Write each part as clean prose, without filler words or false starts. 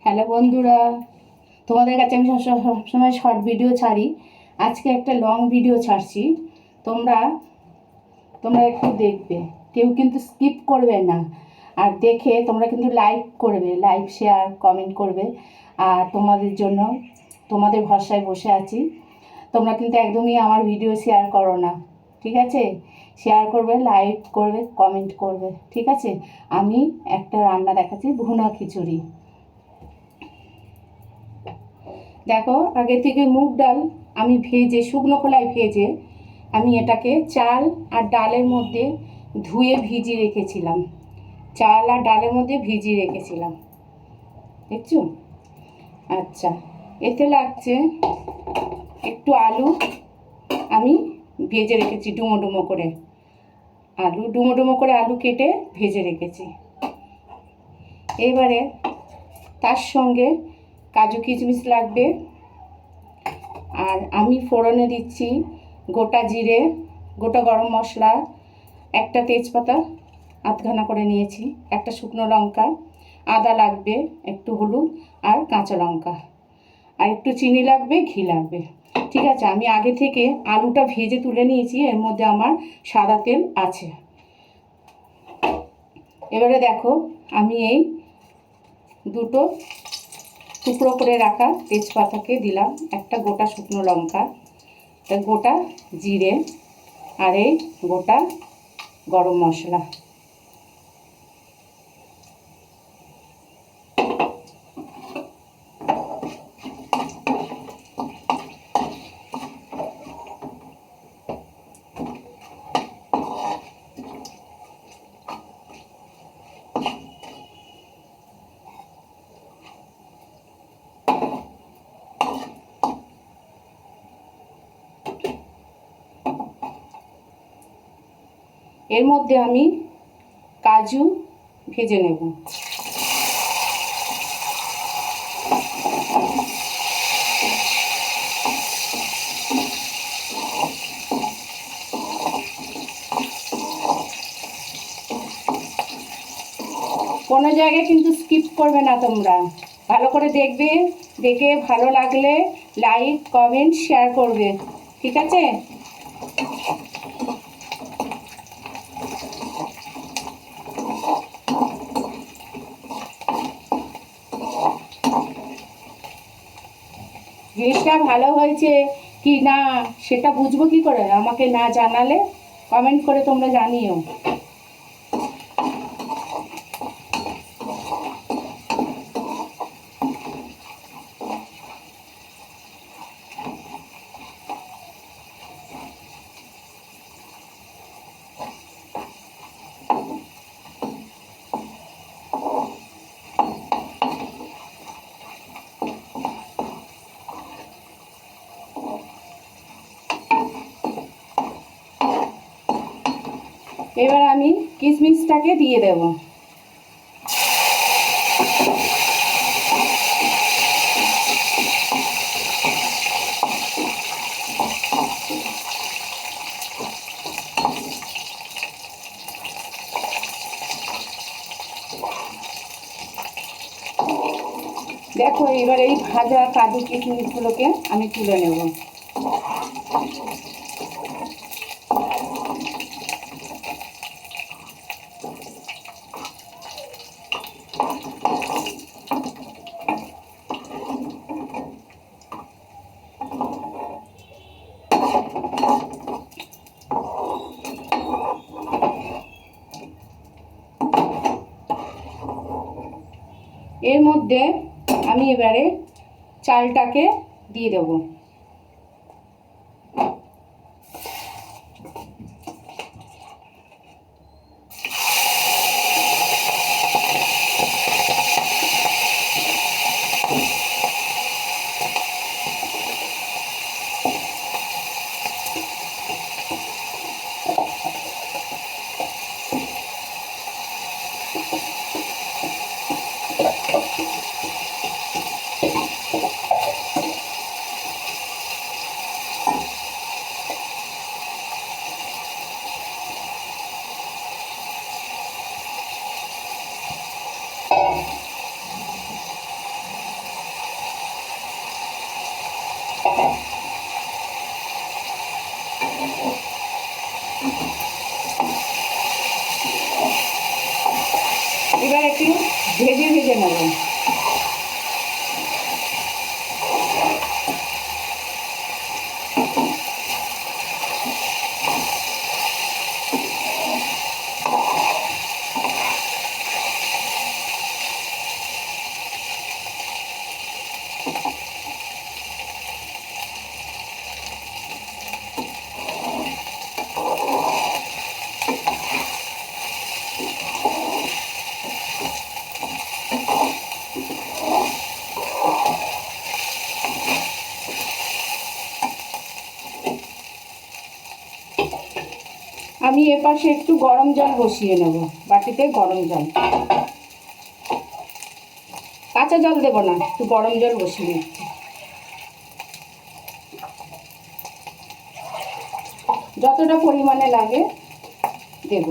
Hello বন্ধুরা, তোমাদের কাছে আমি সবসময় শর্ট ভিডিও ছাড়ি। আজকে একটা লং ভিডিও ছাড়ছি। তোমরা তোমরা একটু দেখবে, কেউ কিন্তু স্কিপ করবে না। আর দেখে তোমরা কিন্তু লাইক করবে, লাইক শেয়ার কমেন্ট করবে। আর তোমাদের জন্য, তোমাদের ভরসায় বসে আছি। তোমরা কিন্তু একদমই আমার ভিডিও শেয়ার করো না, ঠিক আছে? শেয়ার করবে, লাইক করবে, কমেন্ট করবে, ঠিক আছে? আমি একটা রান্না দেখাচ্ছি, ভুনা খিচুড়ি। দেখো, আগে থেকে মুগ ডাল আমি ভেজে, শুকনো খোলায় ভেজে আমি এটাকে চাল আর ডালের মধ্যে ধুয়ে ভিজিয়ে রেখেছিলাম। চাল আর ডালের মধ্যে ভিজিয়ে রেখেছিলাম, দেখছো? আচ্ছা, এতে লাগছে একটু আলু, আমি ভেজে রেখেছি ডুমো ডুমো করে। ডুমো ডুমো করে আলু কেটে ভেজে রেখেছি। এবারে তার সঙ্গে কাজু কিশমিশ লাগবে। আর আমি ফোড়নে দিচ্ছি গোটা জিরে, গোটা গরম মশলা, একটা তেজপাতা আধখানা করে নিয়েছি, একটা শুকনো লঙ্কা, আদা লাগবে, একটু হলুদ আর কাঁচা লঙ্কা, আর একটু চিনি লাগবে, ঘি লাগবে। ঠিক আছে, আমি আগে থেকে আলুটা ভেজে তুলে নিয়েছি, এর মধ্যে আমার সাদা তেল আছে। এবারে দেখো, আমি এই দুটো টুকরো করে রাখা তেজপাতাকে দিলাম, একটা গোটা শুকনো লঙ্কা, একটা গোটা জিরে, আর এই গোটা গরম মশলা। এর মধ্যে আমি কাজু ভেজে নেব। কোনো জায়গায় কিন্তু স্কিপ করবে না তোমরা, ভালো করে দেখবে, দেখে ভালো লাগলে লাইক কমেন্ট শেয়ার করবে, ঠিক আছে? জিনিসটা ভালো হয়েছে কি না সেটা বুঝবো কি করে? আমাকে না জানালে কমেন্ট করে তোমরা জানিও। এবার আমি কিশমিশটাকে দিয়ে দেব। দেখো, এবার এই ভাজা কাজু কিশমিশগুলোকে আমি তুলে নেব। এর মধ্যে আমি এবারে চালটাকে দিয়ে দেব। ভেজে নেব। আমি এপাশে একটু গরম জল বসিয়ে নেব, বাটিতে গরম জল, কাঁচা জল দেব না, একটু গরম জল বসিয়ে দিচ্ছি। যতটা পরিমাণে লাগে দেব।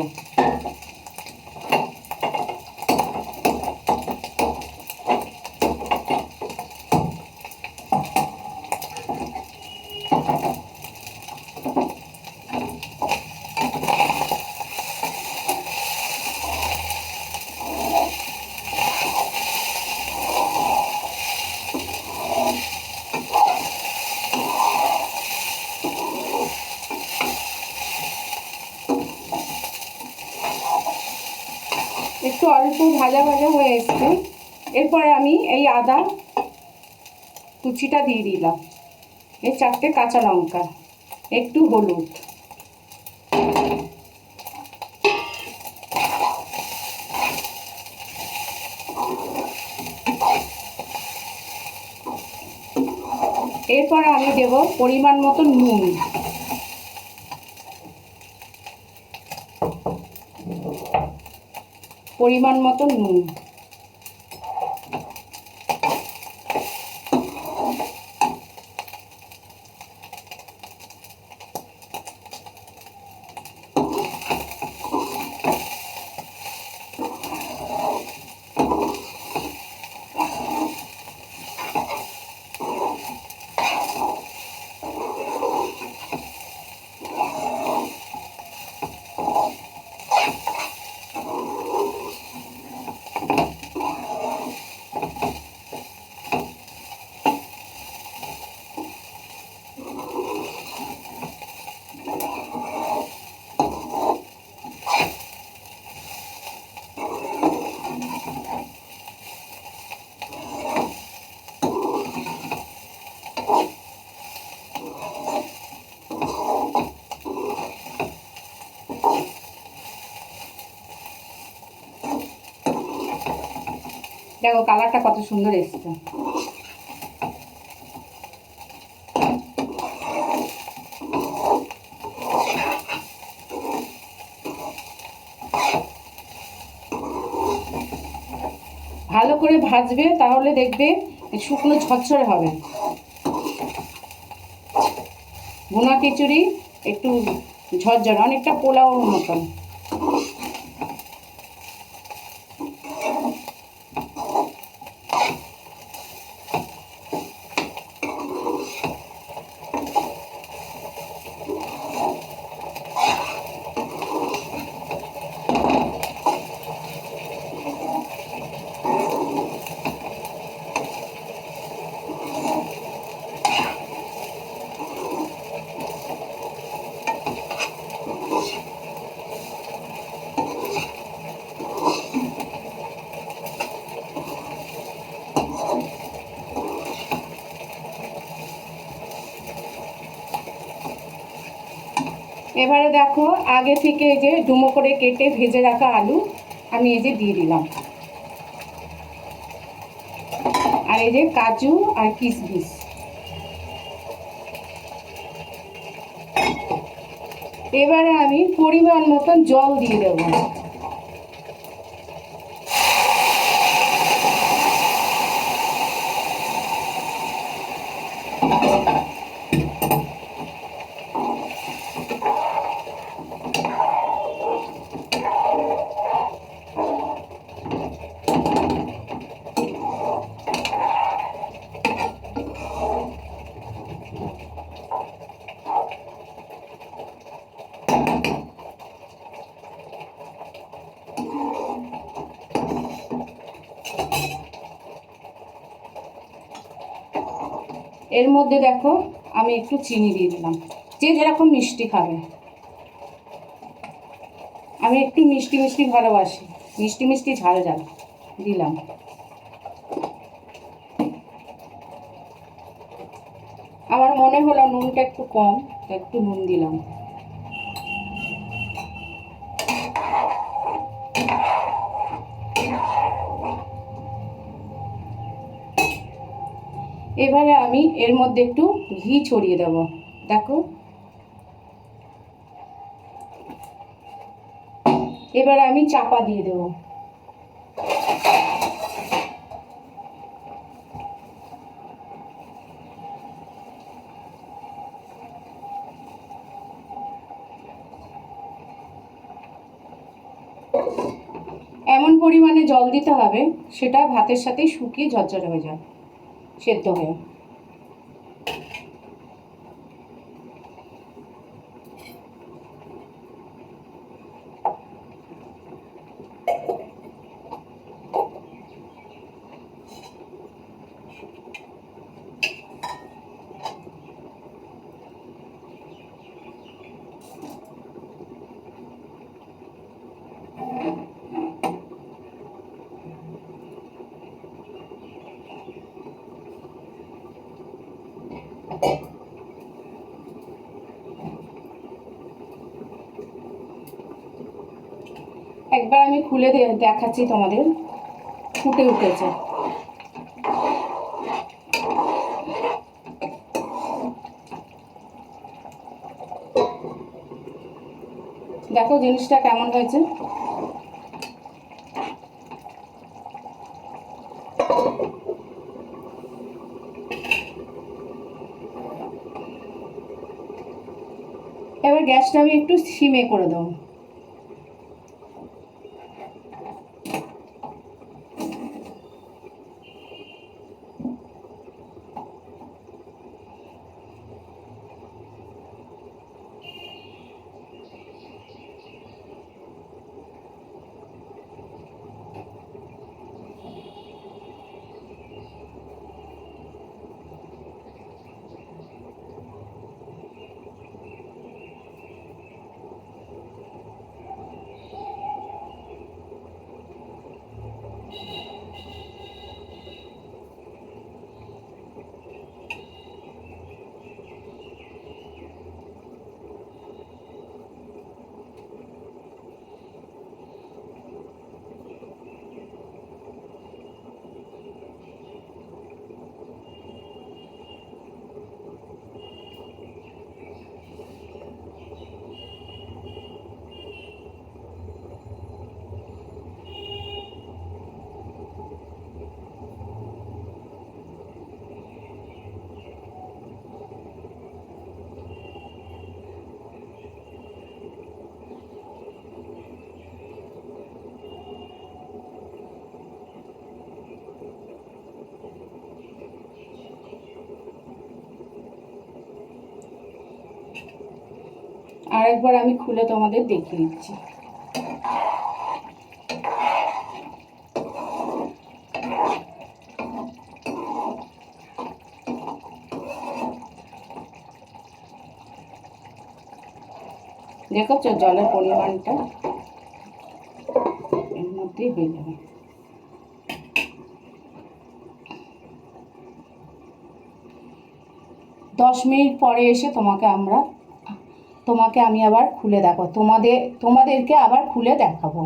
একটু অল্প ভাজা ভাজা হয়ে এসছে। এরপরে আমি এই আদা কুচিটা দিয়ে দিলাম, এই 4টে কাঁচা লঙ্কা, একটু হলুদ, এরপর আমি দেব পরিমাণ মতো নুন, পরিমাণ মতো নুন, দেখো কালারটা কত সুন্দর এসেছে। ভালো করে ভাজবে, তাহলে দেখবে শুকনো ঝরঝরে হবে। ভুনা খিচুড়ি একটু ঝরঝরে, অনেকটা পোলাওর মতন। এবারে দেখো আগে থেকে এই যে ডুমো করে কেটে ভেজে রাখা আলু আমি এই যে দিয়ে দিলাম, আর এই যে কাজু আর কিশমিশ। এবারে আমি পরিমাণ মতন জল দিয়ে দেবো। এর মধ্যে দেখো আমি একটু চিনি দিয়ে দিলাম, যে যেরকম মিষ্টি খাবে। আমি একটু মিষ্টি মিষ্টি ভালোবাসি, মিষ্টি মিষ্টি ঝাল ঝাল দিলাম। আমার মনে হলো নুনটা একটু কম, একটু নুন দিলাম। এবারে আমি এর মধ্যে একটু ঘি ছড়িয়ে দেব। দেখো, এবারে আমি চাপা দিয়ে দেব। এমন পরিমাণে জল দিতে হবে সেটা ভাতের সাথে শুকিয়ে ঝরঝরে হয়ে যায়, সেদ্ধ হয়ে। একবার আমি খুলে দেখাচ্ছি তোমাদের, ফুটে উঠেছে। দেখো জিনিসটা কেমন হয়েছে। এবার গ্যাসটা আমি একটু সিমে করে দেবো। আর একবার আমি খুলে তোমাদের দেখিয়ে দিচ্ছি। দেখো জলের পরিমাণটা এর মধ্যেই হয়ে যাবে। দশ মিনিট পরে এসে তোমাকে আমি আবার খুলে দেখাবো, তোমাদেরকে আবার খুলে দেখাবো।